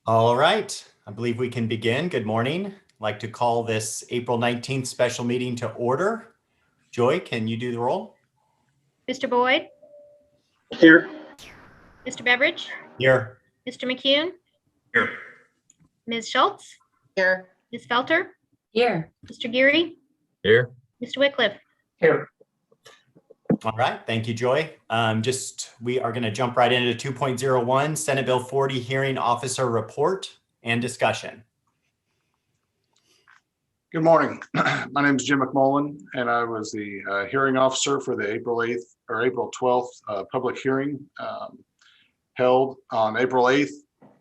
All right, I believe we can begin. Good morning. I'd like to call this April 19th special meeting to order. Joy, can you do the roll? Mr. Boyd? Here. Mr. Beveridge? Here. Mr. McCune? Here. Ms. Schultz? Here. Ms. Felter? Here. Mr. Geary? Here. Mr. Wycliffe? Here. All right, thank you, Joy. We are going to jump right into 2.01 Senate Bill 40 Hearing Officer Report and Discussion. Good morning. My name is Jim McMullen, and I was the hearing officer for the April 8th or April 12th public hearing held on April 8th,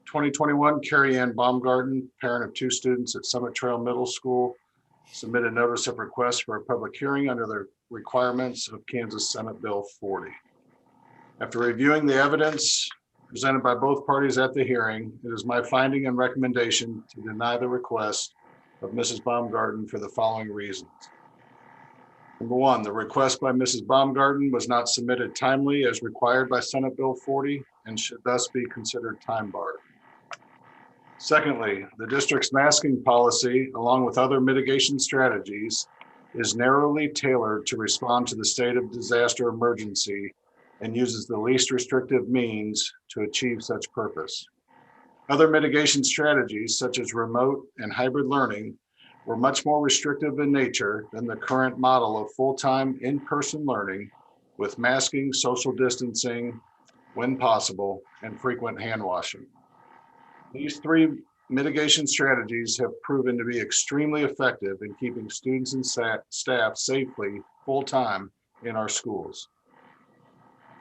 2021. Carrie Ann Baumgarten, parent of 2 students at Summit Trail Middle School, submitted notice of request for a public hearing under the requirements of Kansas Senate Bill 40. After reviewing the evidence presented by both parties at the hearing, it is my finding and recommendation to deny the request of Mrs. Baumgarten for the following reasons. Number 1, the request by Mrs. Baumgarten was not submitted timely as required by Senate Bill 40 and should thus be considered time barred. Secondly, the district's masking policy, along with other mitigation strategies, is narrowly tailored to respond to the state of disaster emergency and uses the least restrictive means to achieve such purpose. Other mitigation strategies, such as remote and hybrid learning, were much more restrictive in nature than the current model of full-time in-person learning with masking, social distancing when possible, and frequent hand washing. These 3 mitigation strategies have proven to be extremely effective in keeping students and staff safely full-time in our schools.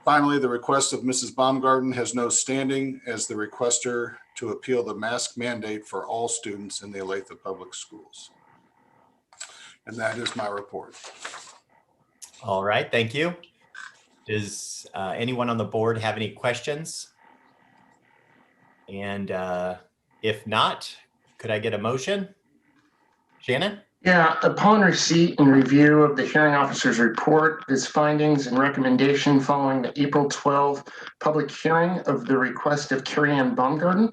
Finally, the request of Mrs. Baumgarten has no standing as the requester to appeal the mask mandate for all students in the Olathe Public Schools. And that is my report. All right, thank you. Does anyone on the board have any questions? And if not, could I get a motion? Shannon? Yeah, upon receipt and review of the hearing officer's report, his findings and recommendation following the April 12 public hearing of the request of Carrie Ann Baumgarten,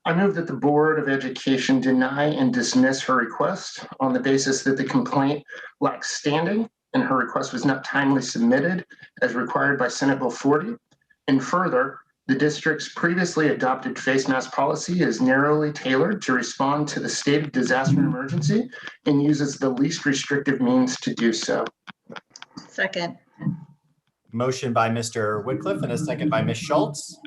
I move that the Board of Education deny and dismiss her request on the basis that the complaint lacks standing and her request was not timely submitted as required by Senate Bill 40. And further, the district's previously adopted face mask policy is narrowly tailored to respond to the state of disaster emergency and uses the least restrictive means to do so. Second. Motion by Mr. Wycliffe and a second by Ms. Schultz.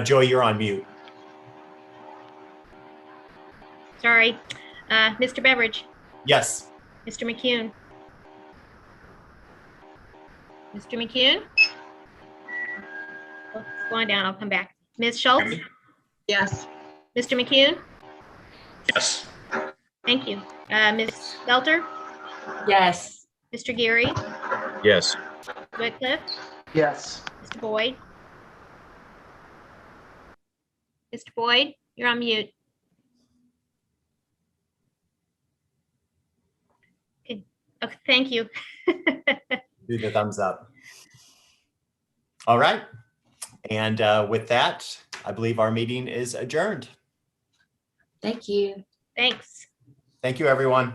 Joy, you're on mute. Sorry. Mr. Beveridge? Yes. Mr. McCune? Mr. McCune? Oh, it's going down. I'll come back. Ms. Schultz? Yes. Mr. McCune? Yes. Thank you. Ms. Felter? Yes. Mr. Geary? Yes. Wycliffe? Yes. Mr. Boyd? Mr. Boyd, you're on mute. Okay, thank you. Do the thumbs up. All right. And with that, I believe our meeting is adjourned. Thank you. Thanks. Thank you, everyone.